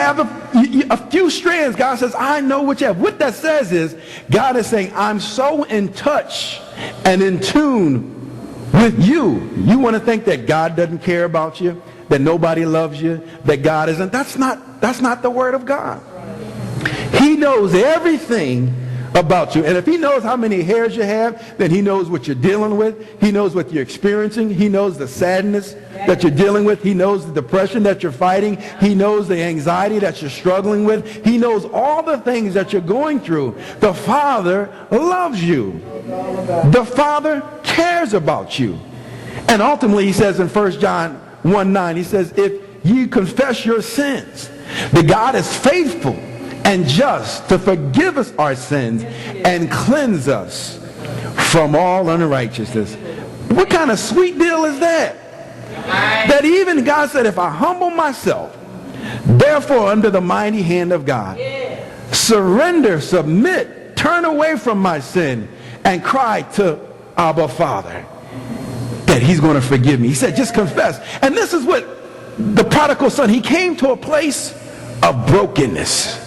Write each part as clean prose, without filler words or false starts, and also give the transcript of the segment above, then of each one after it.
have a few strands. God says, I know what you have. What that says is, God is saying, I'm so in touch and in tune with you. You want to think that God doesn't care about you, that nobody loves you, that God isn't. That's not the word of God. He knows everything about you. And if he knows how many hairs you have, then he knows what you're dealing with. He knows what you're experiencing. He knows the sadness that you're dealing with. He knows the depression that you're fighting. He knows the anxiety that you're struggling with. He knows all the things that you're going through. The Father loves you. The Father cares about you. And ultimately, he says in 1 John 1:9, he says, if you confess your sins, that God is faithful and just to forgive us our sins and cleanse us from all unrighteousness. What kind of sweet deal is that? That even God said, if I humble myself, therefore under the mighty hand of God, surrender, submit, turn away from my sin, and cry to Abba Father, that he's going to forgive me. He said, just confess. And this is what the prodigal son, he came to a place of brokenness.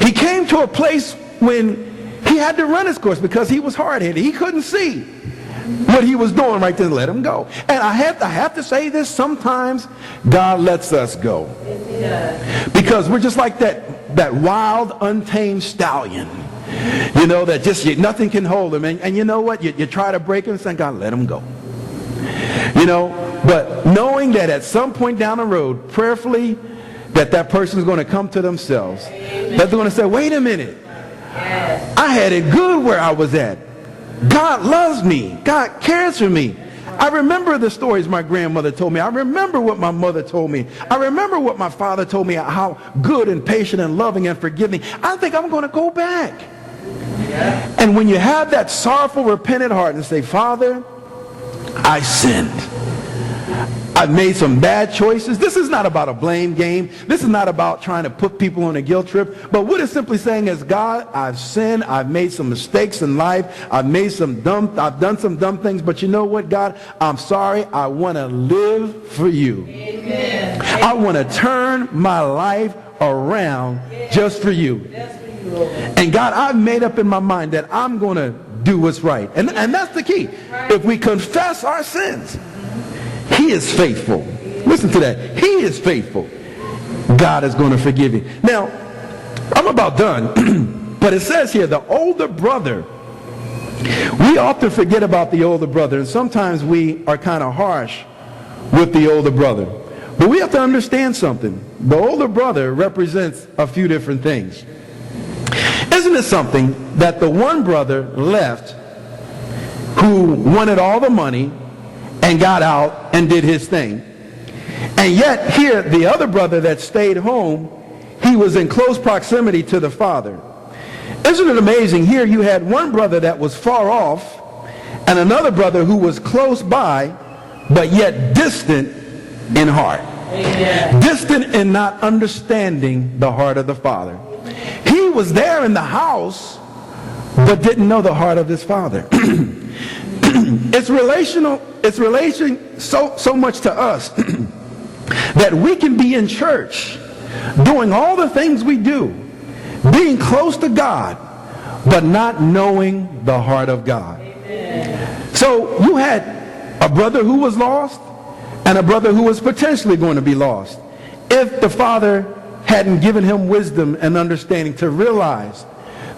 He came to a place when he had to run his course because he was hard-headed. He couldn't see what he was doing right then. Let him go. And I have to say this, sometimes God lets us go. Because we're just like that wild, untamed stallion. You know, that just nothing can hold him. And you know what? You try to break him and say, God, let him go. You know, but knowing that at some point down the road, prayerfully, that person is going to come to themselves. That they're going to say, wait a minute. I had it good where I was at. God loves me. God cares for me. I remember the stories my grandmother told me. I remember what my mother told me. I remember what my father told me, how good and patient and loving and forgiving. I think I'm going to go back. And when you have that sorrowful, repentant heart and say, Father, I sinned. I've made some bad choices. This is not about a blame game. This is not about trying to put people on a guilt trip. But what it's simply saying is, God, I've sinned. I've made some mistakes in life. I've done some dumb things. But you know what, God? I'm sorry. I want to live for you. Amen. I want to turn my life around just for you. And God, I've made up in my mind that I'm going to do what's right. And that's the key. If we confess our sins, he is faithful. Listen to that. He is faithful. God is going to forgive you. Now, I'm about done. But it says here, the older brother. We often forget about the older brother. And sometimes we are kind of harsh with the older brother. But we have to understand something. The older brother represents a few different things. Isn't it something that the one brother left who wanted all the money and got out and did his thing? And yet here, the other brother that stayed home, he was in close proximity to the father. Isn't it amazing? Here you had one brother that was far off and another brother who was close by, but yet distant in heart. Amen. Distant in not understanding the heart of the father. He was there in the house, but didn't know the heart of his father. It's relational. It's relation so much to us that we can be in church doing all the things we do, being close to God, but not knowing the heart of God. Amen. So you had a brother who was lost and a brother who was potentially going to be lost. If the father hadn't given him wisdom and understanding to realize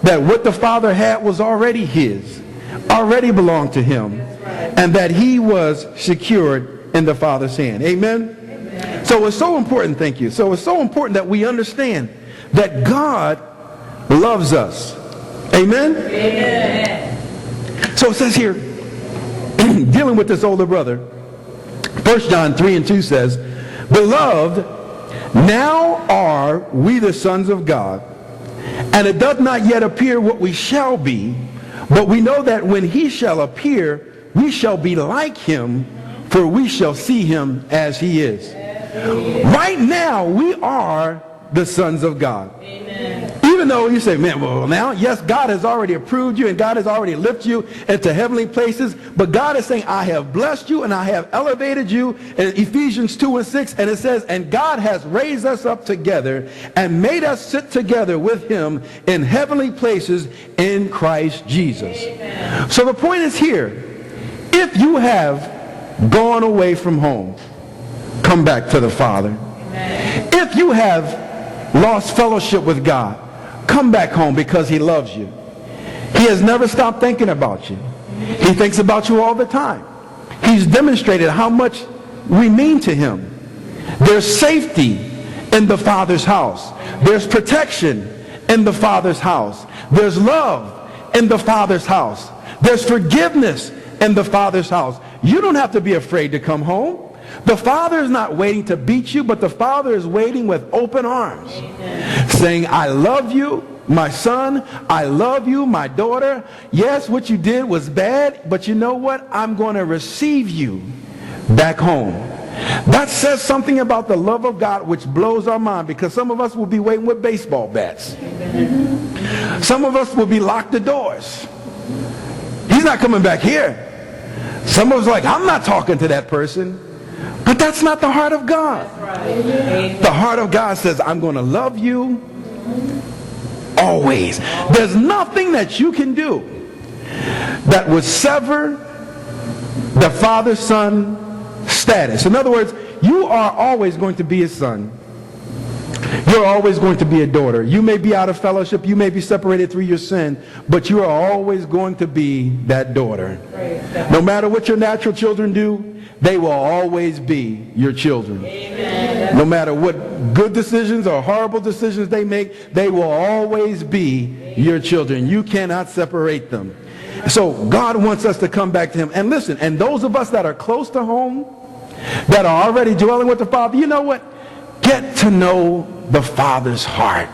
that what the father had was already his, already belonged to him, and that he was secured in the Father's hand. Amen? Amen? So it's so important, thank you. So it's so important that we understand that God loves us. Amen? Amen. So it says here, dealing with this older brother, 1 John 3:2 says, Beloved, now are we the sons of God, and it doth not yet appear what we shall be, but we know that when he shall appear, we shall be like him, for we shall see him as he is. Right now, we are the sons of God. Amen. Even Even though you say, man, well now, yes, God has already approved you and God has already lifted you into heavenly places, but God is saying, I have blessed you and I have elevated you in Ephesians 2:6, and it says, and God has raised us up together and made us sit together with him in heavenly places in Christ Jesus. Amen. So the point is here, if you have gone away from home, come back to the Father. Amen. If you have lost fellowship with God, come back home because he loves you. He has never stopped thinking about you. He thinks about you all the time. He's demonstrated how much we mean to him. There's safety in the Father's house. There's protection in the Father's house. There's love in the Father's house. There's forgiveness in the Father's house. You don't have to be afraid to come home. The Father is not waiting to beat you, but the Father is waiting with open arms. Amen. Saying, I love you, my son. I love you, my daughter. Yes, what you did was bad, but you know what? I'm going to receive you back home. That says something about the love of God which blows our mind, because some of us will be waiting with baseball bats. Amen. Some of us will be locked the doors. He's not coming back here. Some of us are like, I'm not talking to that person. But that's not the heart of God. Right. The heart of God says, I'm going to love you always. There's nothing that you can do that would sever the father-son status. In other words, you are always going to be a son. You're always going to be a daughter. You may be out of fellowship. You may be separated through your sin, but you are always going to be that daughter. No matter what your natural children do, they will always be your children. Amen. No matter what good decisions or horrible decisions they make, they will always be your children. You cannot separate them. So God wants us to come back to him. And listen, and those of us that are close to home, that are already dwelling with the Father, you know what? Get to know the Father's heart.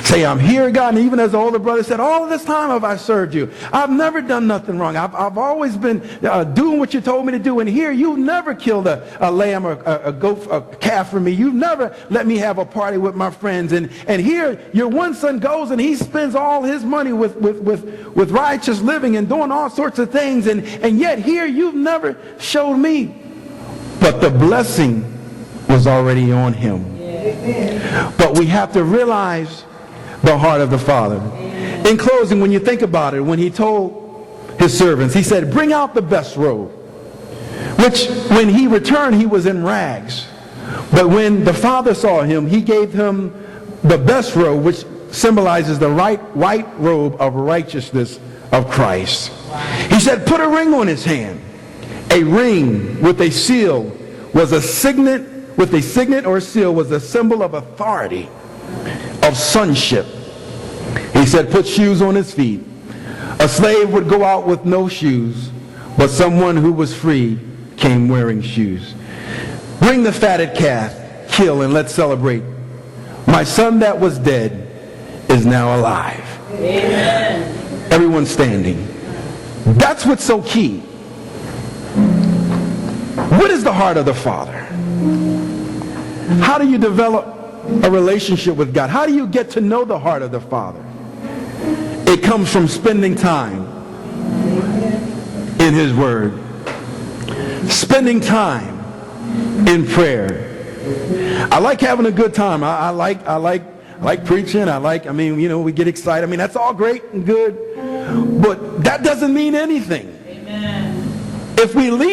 Say, I'm here, God. And even as the older brother said, all of this time have I served you. I've never done nothing wrong. I've always been doing what you told me to do. And here, you've never killed a lamb or a goat, a calf for me. You've never let me have a party with my friends. And here, your one son goes and he spends all his money with righteous living and doing all sorts of things. And yet here, you've never showed me. But the blessing was already on him. Yeah. But we have to realize the heart of the Father. Amen. In closing, when you think about it, when he told his servants, he said, bring out the best robe, which when he returned, he was in rags. But when the Father saw him, he gave him the best robe, which symbolizes the white robe of righteousness of Christ. Wow. He said, put a ring on his hand. A ring with a seal was a signet, with a signet or seal was a symbol of authority, of sonship. He said, put shoes on his feet. A slave would go out with no shoes, but someone who was free came wearing shoes. Bring the fatted calf, kill, and let's celebrate. My son that was dead is now alive. Amen. Everyone standing. That's what's so key. What is the heart of the Father? How do you develop a relationship with God? How do you get to know the heart of the Father? It comes from spending time in his word. Spending time in prayer. I like having a good time. I like preaching. We get excited. That's all great and good. But that doesn't mean anything. Amen. If we leave